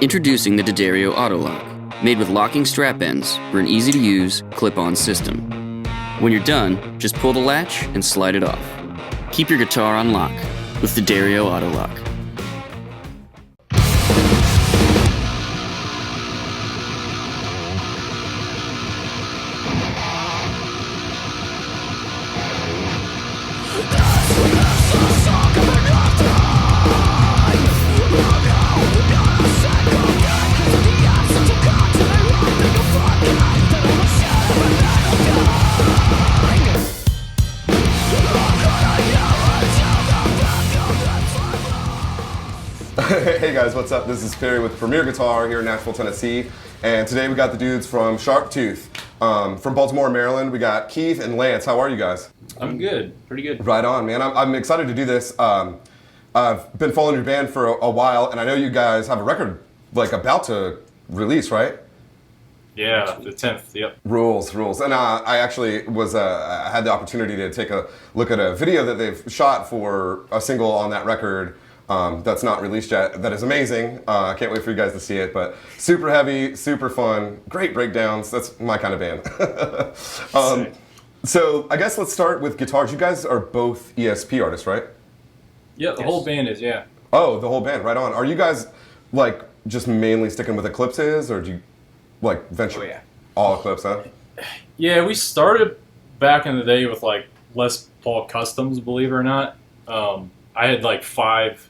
Introducing the D'Addario Auto Lock, made with locking strap ends for an easy-to-use, clip-on system. When you're done, just pull the latch and slide it off. Keep your guitar on lock with D'Addario Auto Lock. Hey guys, what's up? This is Perry with Premier Guitar here in Nashville, Tennessee. And today we got the dudes from Sharptooth. From Baltimore, Maryland, we got Keith and Lance. How are you guys? I'm good. Pretty good. Right on, man. I'm excited to do this. I've been following your band for a while, and I know you guys have a record like about to release, right? Yeah, the 10th, yep. Rules. And I actually was I had the opportunity to take a look at a video that they've shot for a single on that record. That's not released yet. That is amazing. I can't wait for you guys to see it. But super heavy, super fun, great breakdowns. That's my kind of band. So I guess let's start with guitars. You guys are both ESP artists, right? Yeah, the whole band is, yeah. Oh, the whole band, right on. Are you guys like just mainly sticking with Eclipses, or do you like venture all Eclipse, huh? Yeah, we started back in the day with like Les Paul Customs, believe it or not. I had like 5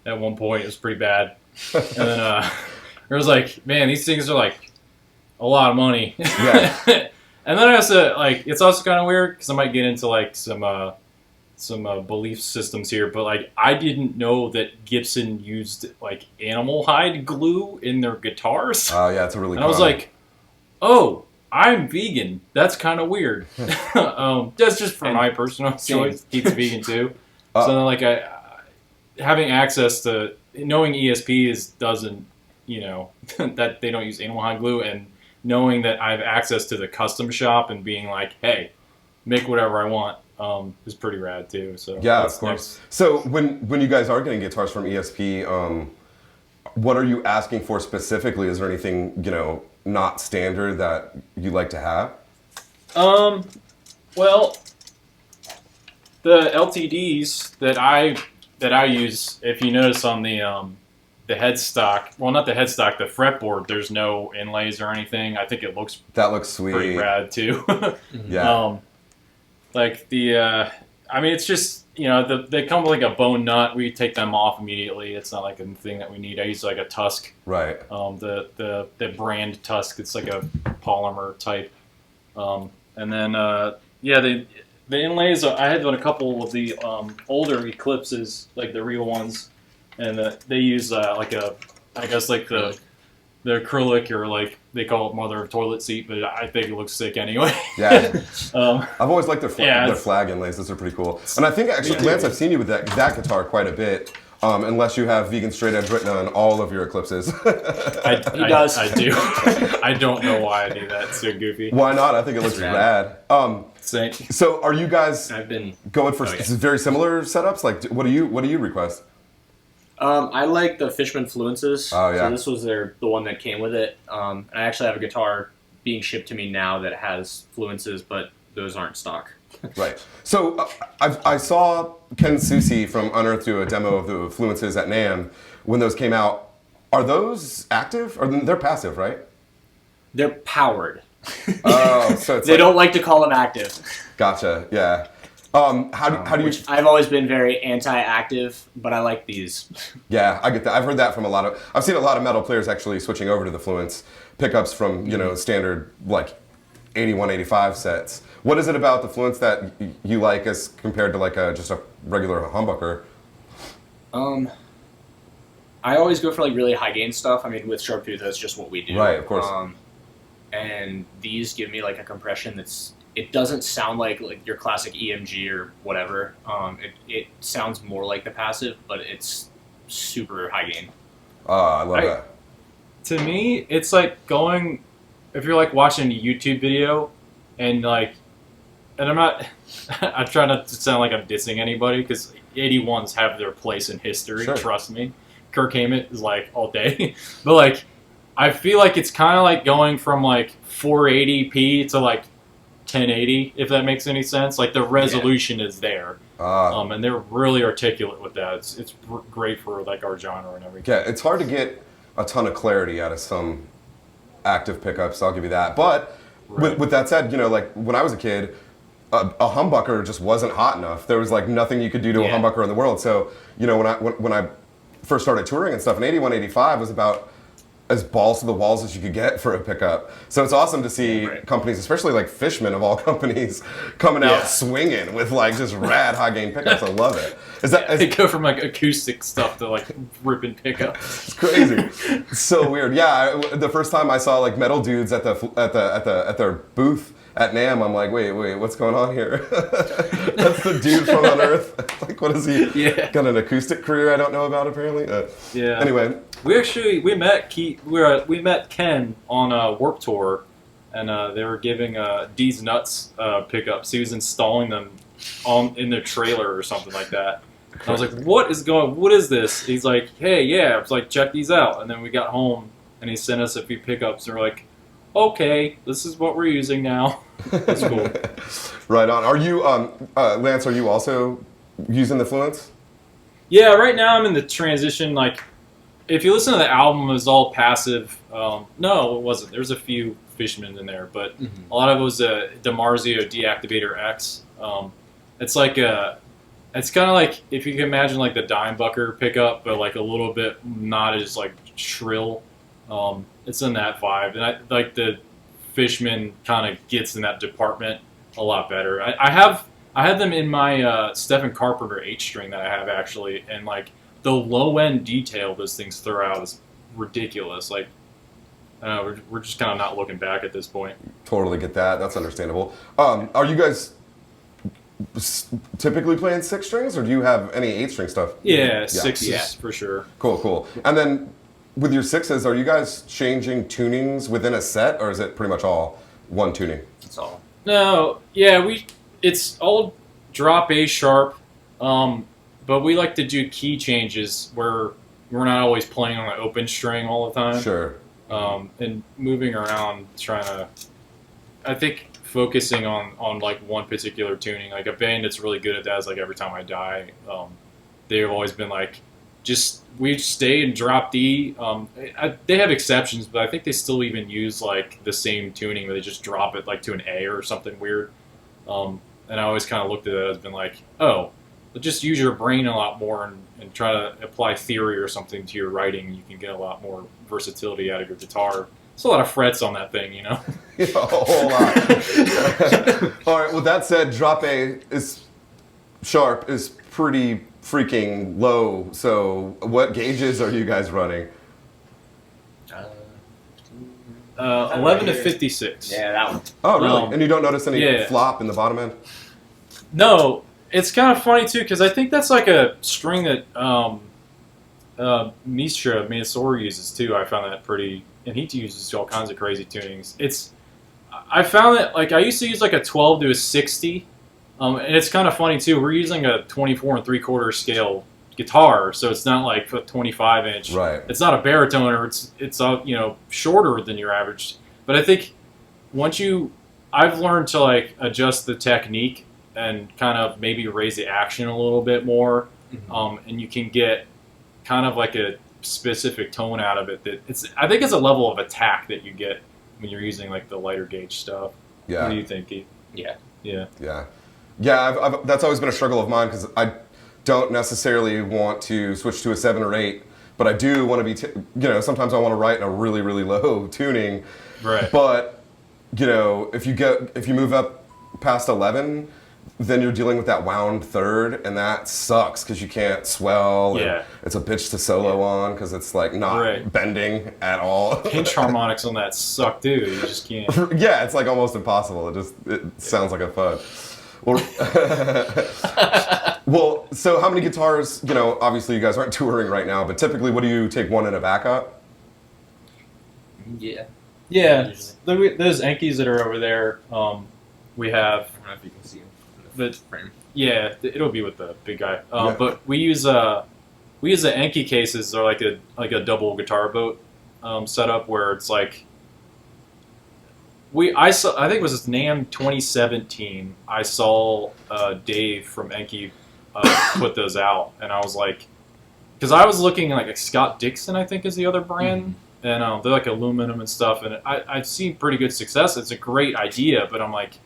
at one point. It was pretty bad. And then it was like, man, these things are like a lot of money. Yeah. And then I also like, it's also kind of weird because I might get into like some belief systems here, but like I didn't know that Gibson used like animal hide glue in their guitars. Oh yeah, it's a really. And I was like, oh, I'm vegan. That's kind of weird. That's just for my personal choice. Keith's vegan too. So then like having access to knowing ESP doesn't, you know, that they don't use animal hide glue, and knowing that I have access to the custom shop and being like, hey, make whatever I want, is pretty rad too. So yeah, of course. So when you guys are getting guitars from ESP, what are you asking for specifically? Is there anything, you know, not standard that you like to have? Well, the LTDs that I use, if you notice on the headstock, well, not the headstock, the fretboard, there's no inlays or anything. I think it looks sweet, pretty rad too. Yeah. Like I mean, it's just, you know, they come with like a bone nut. We take them off immediately. It's not like a thing that we need. I use like a Tusk. Right. The brand Tusk. It's like a polymer type. And then the inlays, I had a couple of the older Eclipses, like the real ones, and they use like I guess like the acrylic, or like they call it mother of toilet seat, but I think it looks sick anyway. Yeah. I've always liked their flag inlays. Those are pretty cool. And I think actually, Lance, I've seen you with that guitar quite a bit. Unless you have vegan straight edge written on all of your Eclipses. He does. I do. I don't know why I do that. It's so goofy. Why not? I think it looks rad. Same. So are you guys going for very similar setups? Like, what do you request? I like the Fishman Fluences. Oh yeah. So this was the one that came with it. And I actually have a guitar being shipped to me now that has Fluences, but those aren't stock. Right. So I saw Ken Susi from Unearthed do a demo of the Fluences at NAMM when those came out. Are those active? Or they're passive, right? They're powered. Oh, so it's they don't like to call them active. Gotcha. Yeah. How do you? I've always been very anti-active, but I like these. Yeah, I get that. I've heard that from I've seen a lot of metal players actually switching over to the Fluence pickups from standard like 81, 85 sets. What is it about the Fluence that you like as compared to like just a regular humbucker? I always go for like really high gain stuff. I mean, with Sharptooth, that's just what we do. Right, of course. And these give me like a compression it doesn't sound like your classic EMG or whatever. It sounds more like the passive, but it's super high gain. I love that. To me, it's like if you're like watching a YouTube video and like, and I try not to sound like I'm dissing anybody, because 81s have their place in history, Sure. trust me. Kirk Hammett is like all day. But like, I feel like it's kind of like going from like 480p to like 1080, if that makes any sense. Like the resolution is there, and they're really articulate with that. It's great for like our genre and everything. Yeah, it's hard to get a ton of clarity out of some active pickups. I'll give you that. But with that said, you know, like when I was a kid, a humbucker just wasn't hot enough. There was like nothing you could do to a humbucker in the world. So you know, when I first started touring and stuff, an 81, 85 was about as balls to the walls as you could get for a pickup. So it's awesome to see companies, especially like Fishman of all companies, coming out swinging with like just rad high gain pickups. I love it. They go from like acoustic stuff to like ripping pickups. It's crazy. It's so weird. Yeah, the first time I saw like metal dudes at their booth at NAMM, I'm like, wait, what's going on here? That's the dude from Unearth. Like, what is he? Yeah. Got an acoustic career I don't know about apparently. Yeah. Anyway, we met Ken on Warped Tour, and they were giving D's Nuts pickups. He was installing them in their trailer or something like that. And I was like, what is this? He's like, hey, yeah. I was like, check these out. And then we got home, and he sent us a few pickups, and we're like, okay, this is what we're using now. That's cool. Right on. Are you, Lance, are you also using the Fluence? Yeah, right now I'm in the transition. Like, if you listen to the album, it was all passive. No, it wasn't. There's a few Fishman in there, but a lot of it was a DiMarzio Deactivator X. It's like it's kind of like, if you can imagine like the Dimebucker pickup, but like a little bit not as like shrill. It's in that vibe, and I like the Fishman kind of gets in that department a lot better. I have them in my Stephen Carpenter H string that I have actually, and like the low end detail those things throw out is ridiculous. Like, we're just kind of not looking back at this point. Totally get that. That's understandable. Are you guys typically playing 6 strings, or do you have any 8-string stuff? Yeah, sixes for sure. Cool. And then with your 6s, are you guys changing tunings within a set, or is it pretty much all one tuning? It's all. No, yeah, it's all drop A sharp, but we like to do key changes where we're not always playing on an open string all the time. Sure. And moving around, trying to, I think, focusing on like one particular tuning. Like a band that's really good at that is like Every Time I Die. They've always been like, we stay in drop D. They have exceptions, but I think they still even use like the same tuning where they just drop it like to an A or something weird. And I always kind of looked at it as been like, oh, just use your brain a lot more and try to apply theory or something to your writing. You can get a lot more versatility out of your guitar. There's a lot of frets on that thing, you know? Yeah, a whole lot. All right, with that said, drop A sharp is pretty freaking low. So what gauges are you guys running? 11 to 56. Yeah, that one. Oh, really? And you don't notice any flop in the bottom end? No. It's kind of funny, too, because I think that's like a string that Mistra Minnesota uses, too. I found that pretty... And he uses all kinds of crazy tunings. I found that, like, I used to use like a 12 to a 60. And it's kind of funny, too. We're using a 24 3/4 scale guitar, so it's not like a 25-inch. Right. It's not a baritone, or it's shorter than your average. But I think I've learned to like adjust the technique and kind of maybe raise the action a little bit more, and you can get kind of like a specific tone out of it. I think it's a level of attack that you get when you're using like the lighter gauge stuff. Yeah. What do you think, Keith? Yeah. That's always been a struggle of mine because I don't necessarily want to switch to a 7 or 8, but I do want to be, sometimes I want to write in a really, really low tuning. Right. But, if you move up past 11, then you're dealing with that wound third, and that sucks because you can't swell. Yeah. And it's a bitch to solo on because it's like not bending at all. Pinch harmonics on that suck too. You just can't. Yeah, it's like almost impossible. It sounds like a fud. Well, so how many guitars? Obviously you guys aren't touring right now, but typically, what do you take one in a backup? Yeah. Yeah. Those Enkies that are over there, we have. I don't know if you can see them. But frame. Yeah, it'll be with the big guy. But we use a we use the Enki cases. They're like a double guitar boat setup where it's like I think it was this NAMM 2017. I saw Dave from Enki put those out, and I was like, because I was looking at like Scott Dixon, I think is the other brand, and they're like aluminum and stuff, and I've seen pretty good success. It's a great idea, but I'm like,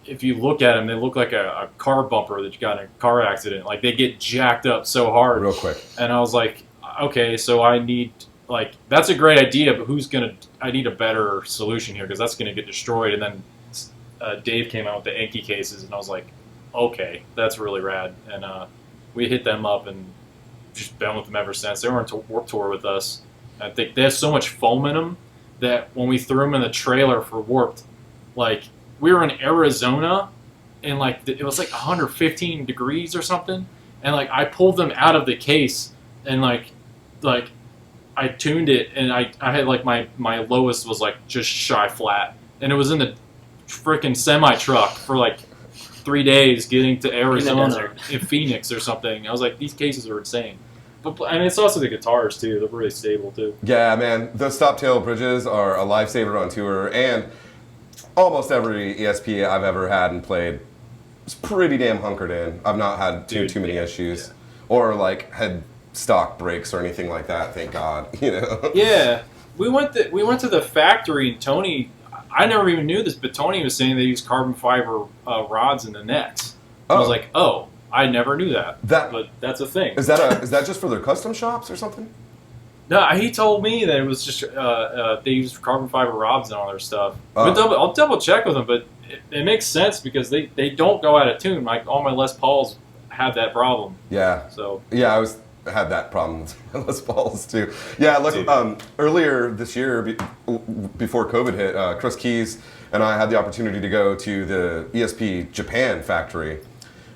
if you look at them, they look like a car bumper that you got in a car accident. Like they get jacked up so hard, real quick. And I was like, okay, so I need like that's a great idea, but I need a better solution here because that's gonna get destroyed. And then Dave came out with the Enki cases, and I was like, okay, that's really rad. And we hit them up and just been with them ever since. They were on Warped Tour with us. I think they have so much foam in them that when we threw them in the trailer for Warped, like we were in Arizona and like it was like 115 degrees or something, and like I pulled them out of the case and like I tuned it and I had like my lowest was like just shy flat, and it was in the freaking semi truck for like 3 days getting to Arizona in Phoenix or something. I was like, these cases are insane. But and it's also the guitars too; they're really stable too. Yeah, man, those stop tail bridges are a lifesaver on tour, and almost every ESP I've ever had and played is pretty damn hunkered in. I've not had too many issues, or like had stock breaks or anything like that. Thank God, you know. Yeah, we went to the factory, and Tony. I never even knew this, but Tony was saying they use carbon fiber rods in the necks. I was like, oh, I never knew that. But that's a thing. Is that just for their custom shops or something? No, he told me that it was just they use carbon fiber rods and all their stuff. I'll double check with them, but it makes sense because they don't go out of tune. Like all my Les Pauls have that problem. Yeah. So yeah, had that problem with my Les Pauls too. Yeah, look, earlier this year, before COVID hit, Chris Keys and I had the opportunity to go to the ESP Japan factory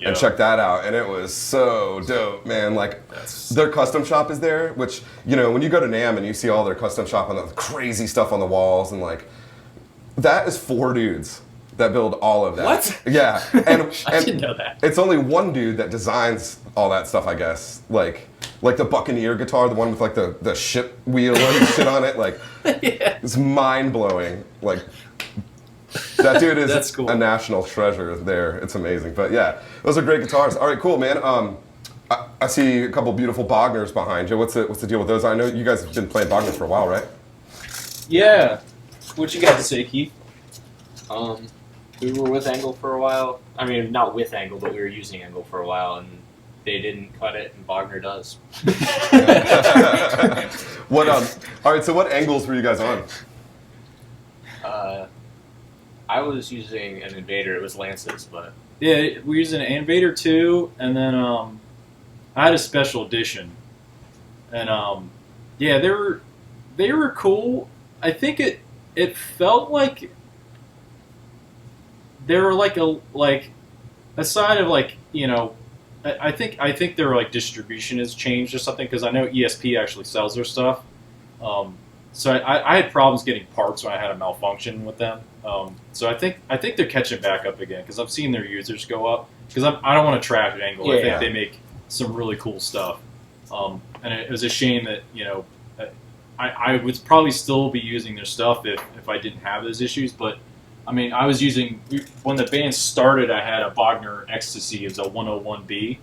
and check that out, and it was so dope, man. Like their custom shop is there, which, you know, when you go to NAMM and you see all their custom shop and the crazy stuff on the walls, and like that is 4 dudes that build all of that. What? Yeah, and I didn't know that. It's only one dude that designs all that stuff, I guess. Like the Buccaneer guitar, the one with like the ship wheel and shit on it. Like it's mind blowing. Like that dude is That's cool. a national treasure there. It's amazing. But yeah, those are great guitars. All right, cool, man. I see a couple beautiful Bogners behind you. What's the deal with those? I know you guys have been playing Bogner for a while, right? Yeah. What you got to say, Keith? We were with Angle for a while. I mean, not with Angle, but we were using Angle for a while, and they didn't cut it, and Bogner does. All right, so what angles were you guys on? I was using an Invader. It was Lance's, but Yeah, we're using an Invader 2, and then I had a special edition, and yeah, they were cool. I think it felt like they were like a side of like, you know, I think their like distribution has changed or something, because I know ESP actually sells their stuff. So I had problems getting parts when I had a malfunction with them. So I think they're catching back up again, because I've seen their users go up. Because I don't want to trash Angle. I think they make some really cool stuff. And it was a shame that, you know, I would probably still be using their stuff if I didn't have those issues. But I mean, I was using, when the band started, I had a Bogner Ecstasy. It was a 101B,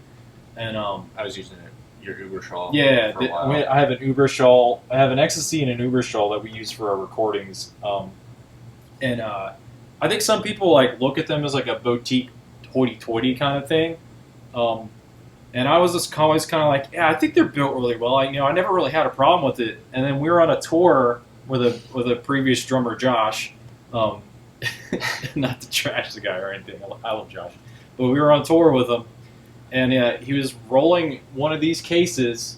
and I was using your Ubershaw. Yeah, for a while. I have an Ubershaw. I have an Ecstasy and an Ubershaw that we use for our recordings. And I think some people like look at them as like a boutique hoity-toity kind of thing. And I was just always kind of like, yeah, I think they're built really well. I never really had a problem with it. And then we were on a tour with a previous drummer, Josh. Not to trash the guy or anything. I love Josh. But we were on tour with him, and he was rolling one of these cases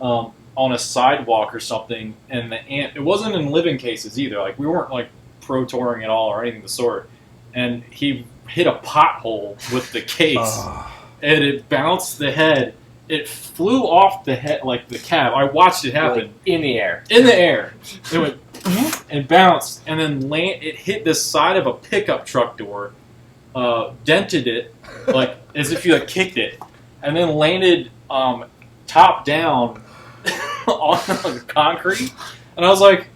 on a sidewalk or something, and the amp, it wasn't in living cases either. Like, we weren't like pro touring at all or anything of the sort. And he hit a pothole with the case, and it bounced the head. It flew off the head, like the cab. I watched it happen. Like in the air. In the air. It went and bounced, and then it hit the side of a pickup truck door, dented it, like as if you had kicked it, and then landed top down on the concrete, and I was like,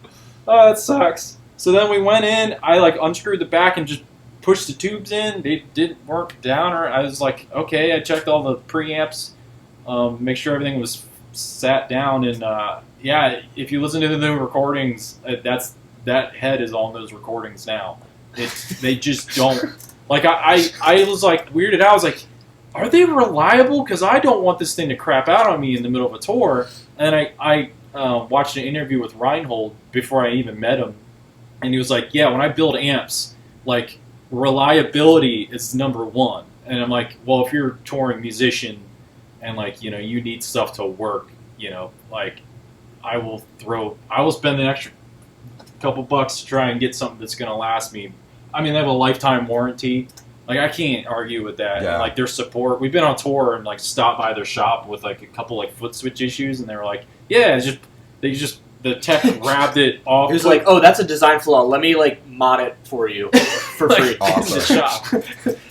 "Oh, that sucks." So then we went in. I like unscrewed the back and just pushed the tubes in. They didn't work down, or I was like, "Okay." I checked all the preamps, make sure everything was sat down, and yeah, if you listen to the new recordings, that head is on those recordings now. They just don't. Like, I was like weirded out. I was like, are they reliable? Because I don't want this thing to crap out on me in the middle of a tour. And I watched an interview with Reinhold before I even met him. And he was like, yeah, when I build amps, like, reliability is number one. And I'm like, well, if you're a touring musician and, like, you know, you need stuff to work, you know, like, I will spend an extra couple bucks to try and get something that's going to last me. I mean, they have a lifetime warranty. Like, I can't argue with that. Yeah. Like, their support. We've been on tour and, like, stopped by their shop with, like, a couple, like, foot switch issues, and they were like, yeah, the tech grabbed it off. It was like, oh, that's a design flaw. Let me, like, mod it for you for free. Awesome. The shop.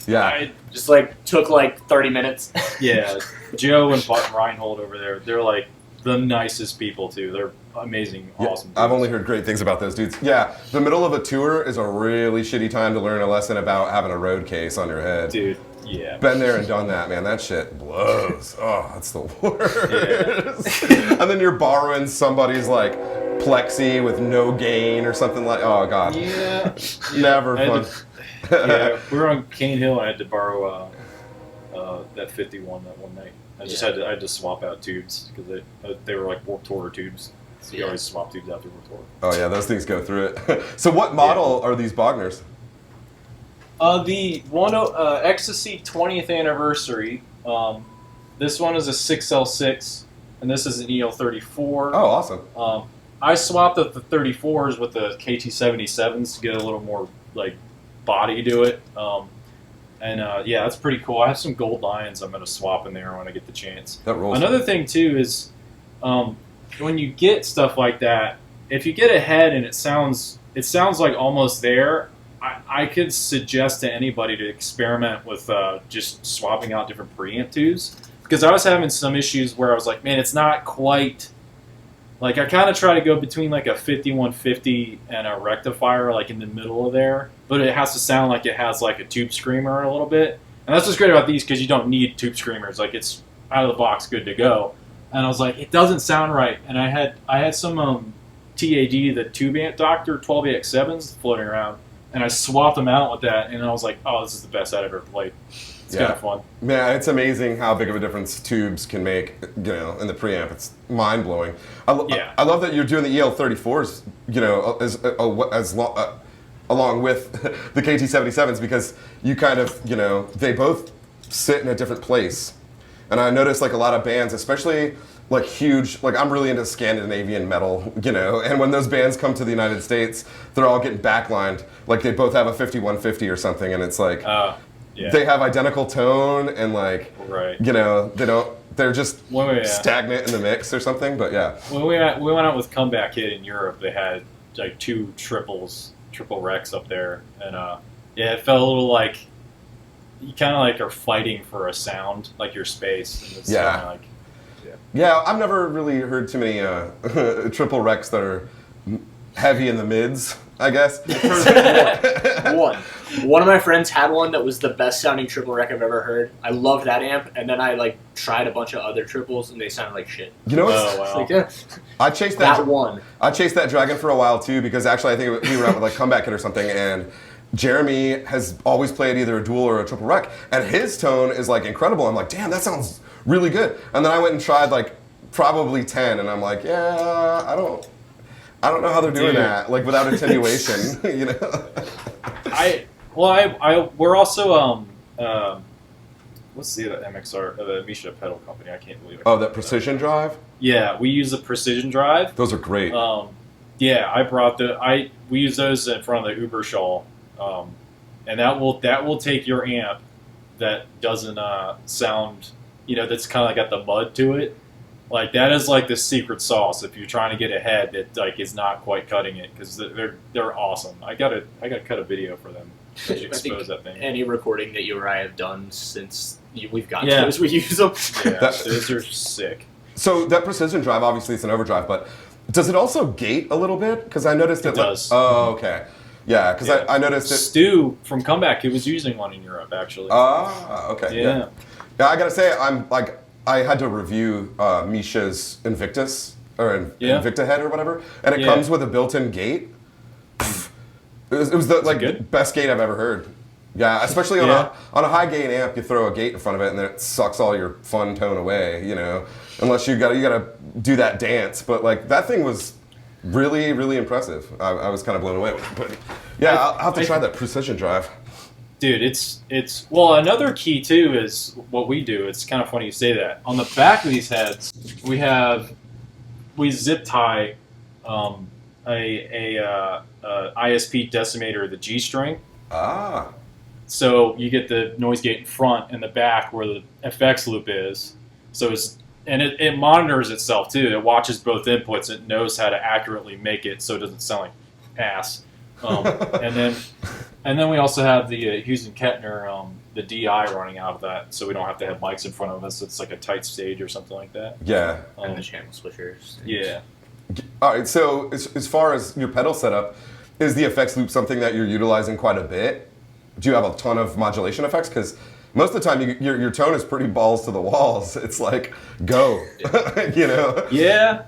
Yeah. Just, like, took, like, 30 minutes. Yeah. Joe and Reinhold over there, they're, like, the nicest people, too. They're amazing, awesome dudes. I've only heard great things about those dudes. Yeah, the middle of a tour is a really shitty time to learn a lesson about having a road case on your head. Dude, yeah. Been there and done that, man. That shit blows. Oh, that's the worst. Yeah. And then you're borrowing somebody's, like, plexi with no gain or something like. Oh god. Yeah. Never fun. Yeah, we were on Cane Hill. I had to borrow that 51 that one night. I had to swap out tubes because they were like Warped Tour tubes. So you always swap tubes after Warped Tour. Oh yeah, those things go through it. So what model are these Bogners? The one Ecstasy 20th anniversary. This one is a 6L6, and this is an EL34. Oh, awesome. I swapped up the 34s with the KT77s to get a little more like body to it. Yeah, that's pretty cool. I have some gold lions I'm going to swap in there when I get the chance. That rolls. Another thing, too, is when you get stuff like that, if you get a head and it sounds like almost there, I could suggest to anybody to experiment with just swapping out different preamp tubes. Because I was having some issues where I was like, man, it's not quite... Like, I kind of try to go between, like, a 5150 and a rectifier, like, in the middle of there. But it has to sound like it has, like, a tube screamer a little bit. And that's what's great about these, because you don't need tube screamers. Like, it's out of the box, good to go. And I was like, it doesn't sound right. And I had some TAD, the Tube Amp Doctor 12AX7s floating around. And I swapped them out with that. And I was like, oh, this is the best I've ever played. It's kind of fun. Man, it's amazing how big of a difference tubes can make, you know, in the preamp. It's mind-blowing. I love that you're doing the EL34s, you know, along with the KT77s, because you kind of, you know, they both sit in a different place. And I noticed, like, a lot of bands, especially, like, huge, like, I'm really into Scandinavian metal, you know, and when those bands come to the United States, they're all getting backlined. Like, they both have a 5150 or something, and it's like... Yeah. They have identical tone and like, you know, they're just stagnant in the mix or something, but yeah. When we went out with Comeback Kid in Europe, they had like triple Rex up there, and it felt a little like, you kind of like are fighting for a sound, like your space. And it's kinda like, yeah, I've never really heard too many triple Rex that are heavy in the mids, I guess. One of my friends had one that was the best sounding triple rec I've ever heard. I loved that amp, and then I like tried a bunch of other triples, and they sounded like shit. You know what? I chased that one. I chased that Dragon for a while too, because actually I think we were out with like Comeback Kid or something, and Jeremy has always played either a dual or a triple rec, and his tone is like incredible. I'm like, damn, that sounds really good. And then I went and tried like probably 10, and I'm like, yeah, I don't know how they're doing that, like without attenuation, you know. We're also what's the other MXR, the Misha pedal company? I can't believe it. Oh, that Precision Drive? Yeah, we use the Precision Drive. Those are great. Yeah, I brought we use those in front of the Uberschall, and that will take your amp that doesn't sound, you know, that's kind of got the mud to it. Like, that is like the secret sauce if you're trying to get a head that like is not quite cutting it, because they're awesome. I gotta cut a video for them. I think that thing. Any recording that you or I have done since we've gotten those, we use them. Yeah, those are sick. So that precision drive, obviously it's an overdrive, but does it also gate a little bit? Because I noticed It does. Oh, okay. Yeah, because I noticed it. Stu from Comeback, he was using one in Europe actually. Ah, okay. Yeah. Yeah, I gotta say, I had to review Misha's Invictus or Invicta head or whatever, and it comes with a built-in gate. It was the best gate I've ever heard. Yeah, especially on a high gain amp, you throw a gate in front of it and then it sucks all your fun tone away. You know, unless you gotta do that dance. But like that thing was really, really impressive. I was kind of blown away with it. But yeah, I'll have to try that precision drive. Dude, it's well, another key too is what we do. It's kind of funny you say that. On the back of these heads, we zip tie a ISP decimator, the G string. Ah. So you get the noise gate in front and the back where the FX loop is. So it monitors itself too. It watches both inputs. It knows how to accurately make it so it doesn't sound like ass. And then we also have the Hughes and Kettner, the DI running out of that, so we don't have to have mics in front of us. It's like a tight stage or something like that. Yeah. And the channel switchers. Yeah. All right. So as far as your pedal setup, is the effects loop something that you're utilizing quite a bit? Do you have a ton of modulation effects? Because most of the time your tone is pretty balls to the walls. It's like go, you know. Yeah.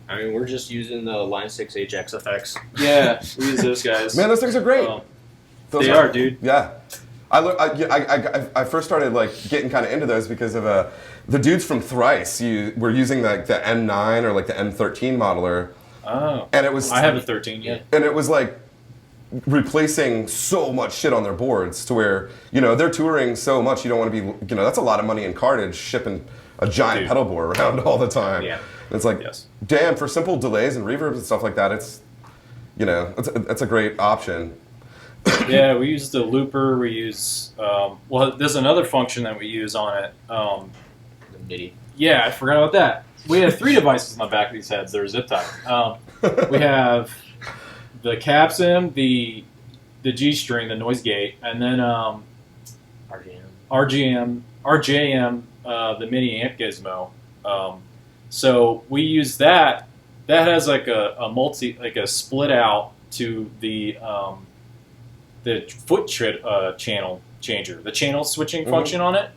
I mean, we're just using the Line 6 HX effects. Yeah, we use those guys. Man, those things are great. They are, dude. Yeah. I first started like getting kind of into those because of the dudes from Thrice. Were using like the N9 or like the N13 modeler. Oh. And it was. I have a 13. Yeah. And it was like replacing so much shit on their boards to where they're touring so much you don't want to be that's a lot of money in cartage shipping a giant pedal board around all the time. Yeah. It's like, damn, for simple delays and reverbs and stuff like that, it's, it's a great option. Yeah, we use the looper. We use, there's another function that we use on it. The MIDI. Yeah, I forgot about that. We have 3 devices on the back of these heads. They're zip tied. We have the cab sim, the G string, the noise gate, and then RJM, the mini amp gizmo. So we use that. That has like a split out to the foot channel changer, the channel switching function on it,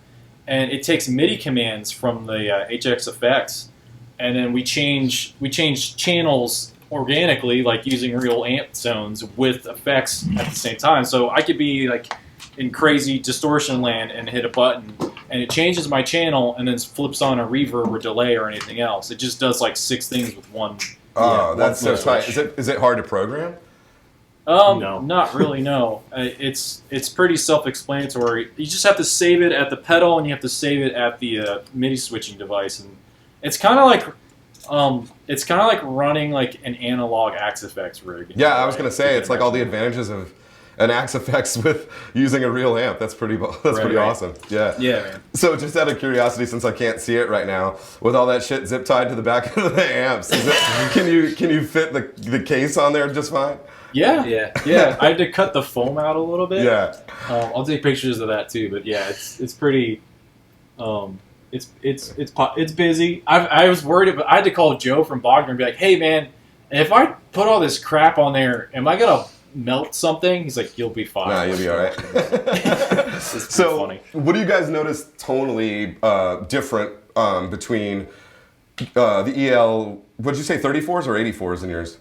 and it takes MIDI commands from the HX effects, and then we change channels organically, like using real amp zones with effects at the same time. So I could be like in crazy distortion land and hit a button, and it changes my channel and then flips on a reverb or delay or anything else. It just does like 6 things with one. Oh, that's so tight. Is it hard to program? No. Not really, no. It's pretty self-explanatory. You just have to save it at the pedal and you have to save it at the MIDI switching device, and it's kind of like running like an analog Axe-Fx rig. Yeah, I was gonna say it's like all the advantages of an Axe-Fx with using a real amp. That's pretty awesome. Yeah. Yeah, man. So just out of curiosity, since I can't see it right now, with all that shit zip tied to the back of the amps, can you fit the case on there just fine? Yeah. I had to cut the foam out a little bit. Yeah. I'll take pictures of that too. But yeah, it's pretty. It's busy. I was worried, but I had to call Joe from Bogner and be like, "Hey man, if I put all this crap on there, am I gonna melt something?" He's like, "You'll be fine." Nah, you'll be all right. So, funny. What do you guys notice tonally different between the EL? What'd you say, 34s or 84s in yours?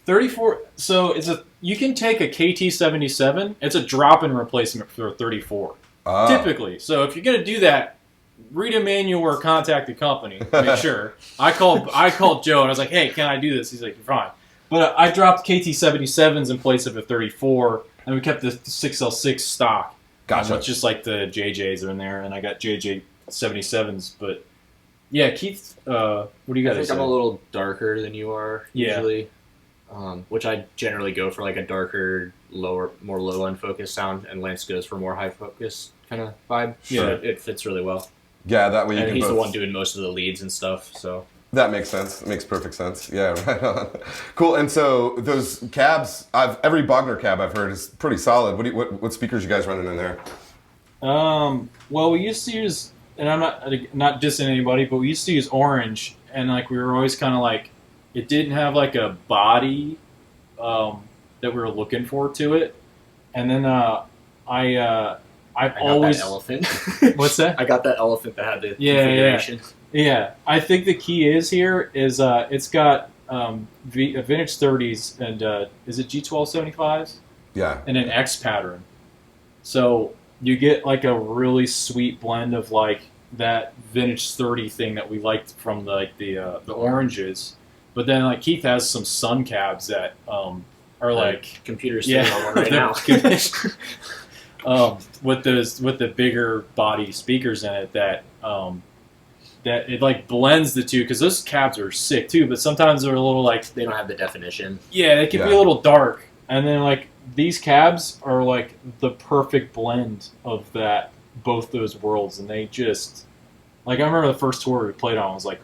34. So you can take a KT77. It's a drop-in replacement for a 34, typically. So if you're gonna do that, read a manual or contact the company. Make sure. I called Joe and I was like, "Hey, can I do this?" He's like, "You're fine." But I dropped KT77s in place of a 34, and we kept the 6L6 stock. Gotcha. It's just like the JJs are in there, and I got JJ77s. But yeah, Keith, what do you guys think say? I'm a little darker than you are usually, Yeah. Which I generally go for like a darker, more low end focus sound, and Lance goes for more high focus kind of vibe. Yeah. So it fits really well. Yeah, that way you and can he's both... the one doing most of the leads and stuff, so. That makes sense. It makes perfect sense. Yeah, right on. Cool. And so those cabs, every Bogner cab I've heard is pretty solid. What speakers you guys running in there? Well, we used to use and I'm not dissing anybody, but we used to use orange, and like we were always kind of like, it didn't have like a body that we were looking for to it, and then I've always that elephant. What's that? I got that elephant that had the Yeah, configuration. Yeah, I think the key is here is it's got vintage 30s and is it G1275s? Yeah. And an X pattern. So you get like a really sweet blend of like that vintage 30 thing that we liked from the oranges, but then like Keith has some sun cabs that are like Computer's sitting on one right now. With the bigger body speakers in it that that it like blends the two, because those cabs are sick too, but sometimes they're a little like, They don't have the definition. yeah, they can be a little dark, and then like these cabs are like the perfect blend of that, both those worlds, and they just, like, I remember the first tour we played on, I was like,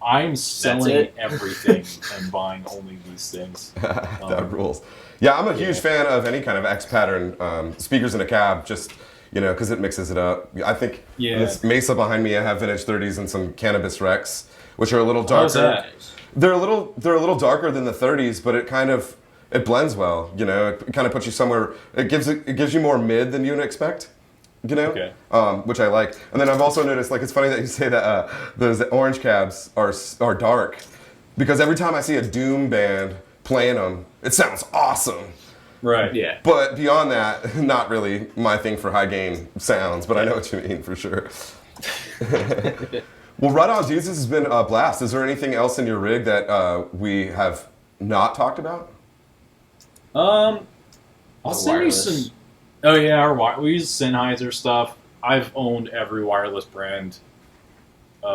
I'm selling everything and buying only these things. That rules. Yeah, I'm a huge fan of any kind of X pattern speakers in a cab, just, you know, because it mixes it up. I think this Mesa behind me, I have vintage 30s and some Cannabis Rex, which are a little darker. How's that? They're a little darker than the 30s, but it blends well. You know, it kind of puts you somewhere. It gives you more mid than you'd expect. You know, which I like. And then I've also noticed, like, it's funny that you say that those orange cabs are dark, because every time I see a doom band playing them, it sounds awesome. Right. Yeah. But beyond that, not really my thing for high gain sounds. But I know what you mean for sure. Well, right on, dudes. This has been a blast. Is there anything else in your rig that we have not talked about? I'll send you some. Oh yeah, we use Sennheiser stuff. I've owned every wireless brand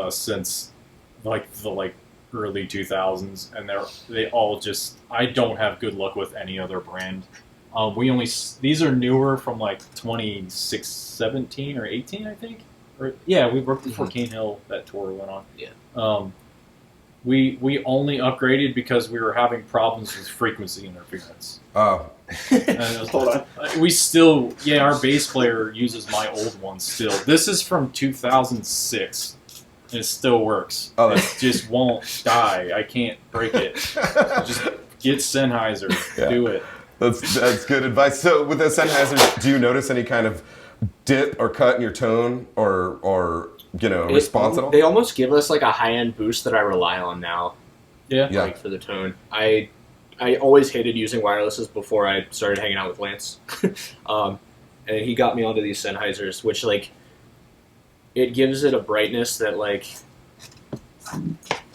since like the early 2000s, and they all just, I don't have good luck with any other brand. These are newer from like 2017 or 18, I think. Or yeah, we worked before Cane Hill, that tour went on. Yeah. We only upgraded because we were having problems with frequency interference. Oh. Hold on. We still, our bass player uses my old one still. This is from 2006, and it still works. Oh, it just won't die. I can't break it. Just get Sennheiser. Yeah. Do it. That's good advice. So with the Sennheiser, do you notice any kind of dip or cut in your tone or response at all? They almost give us like a high-end boost that I rely on now. Yeah. Like for the tone. I always hated using wirelesses before I started hanging out with Lance. And he got me onto these Sennheisers, which like it gives it a brightness that like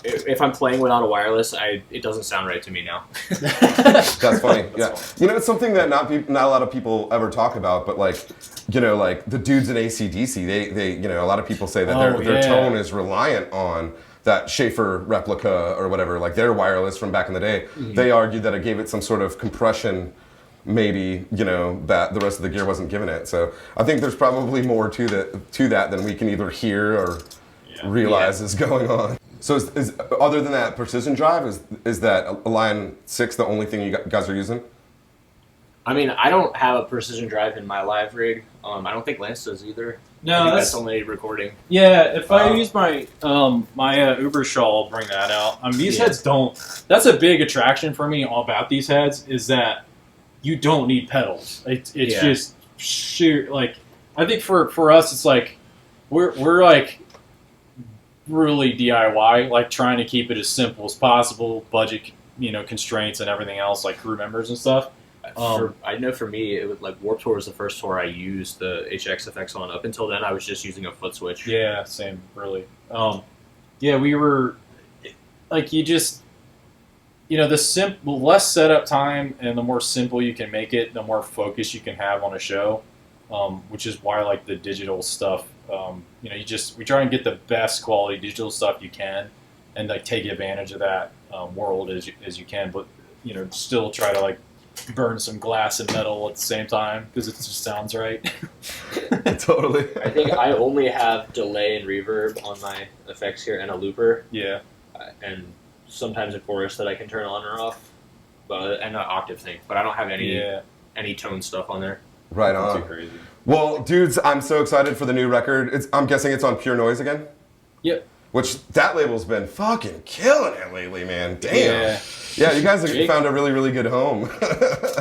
if I'm playing without a wireless, it doesn't sound right to me now. That's funny. Yeah. You know, it's something that not a lot of people ever talk about, but like, you know, like the dudes in AC/DC, they you know, a lot of people say that their tone is reliant on that Schaefer replica or whatever, like their wireless from back in the day. Mm-hmm. They argued that it gave it some sort of compression, maybe, you know, that the rest of the gear wasn't giving it. So I think there's probably more to that than we can either hear or realize is going on. So is other than that precision drive, is that Line 6 the only thing you guys are using? I mean, I don't have a precision drive in my live rig. I don't think Lance does either. No, that's only recording. Yeah, if I use my my Uber Shaw, I'll bring that out. These heads don't. That's a big attraction for me about these heads, is that you don't need pedals. It's just sheer, like, I think for us it's like we're like really DIY, like trying to keep it as simple as possible, budget, you know, constraints and everything else, like crew members and stuff. I know for me, it was like Warped Tour was the first tour I used the HX effects on. Up until then, I was just using a foot switch. Yeah, same, really. We were like, you just, you know, the less setup time and the more simple you can make it, the more focus you can have on a show, which is why I like the digital stuff. You know, we try and get the best quality digital stuff you can, and like take advantage of that world as you can, but you know, still try to like burn some glass and metal at the same time because it just sounds right. Totally. I think I only have delay and reverb on my effects here and a looper. Yeah. And sometimes a chorus that I can turn on or off, and an octave thing. But I don't have any tone stuff on there. Right Nothing on. Too crazy. Well, dudes, I'm so excited for the new record. I'm guessing it's on Pure Noise again? Yep. Which, that label's been fucking killing it lately, man. Damn. Yeah. Yeah, you guys have Jake- found a really, really good home.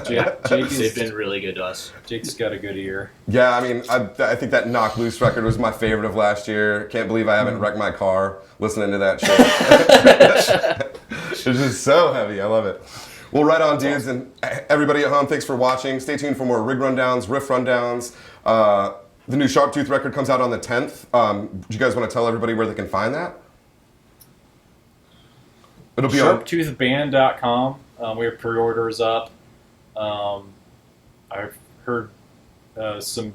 They've been really good to us. Jake's got a good ear. Yeah, I mean, I think that Knock Loose record was my favorite of last year. Can't believe I haven't wrecked my car listening to that shit. It's just so heavy. I love it. Well, right on, dudes, and everybody at home, thanks for watching. Stay tuned for more rig rundowns, riff rundowns. The new Sharptooth record comes out on the 10th. Do you guys want to tell everybody where they can find that? It'll be on Sharptoothband.com. We have pre-orders up. I've heard some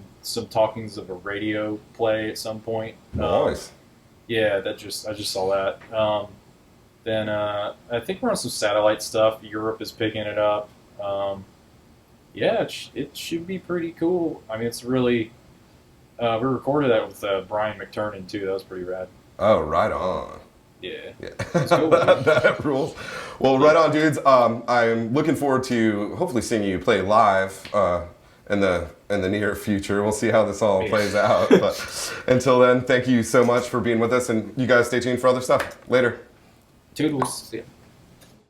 talkings of a radio play at some point. Nice. Yeah, I just saw that. Then I think we're on some satellite stuff. Europe is picking it up. Yeah, it should be pretty cool. I mean, it's really. We recorded that with Brian McTurnan too. That was pretty rad. Oh, right on. Yeah. That's cool, man. that rules. Well, right on, dudes. I'm looking forward to hopefully seeing you play live in the near future. We'll see how this all plays out. But until then, thank you so much for being with us, and you guys stay tuned for other stuff. Later. Toodles. Yeah.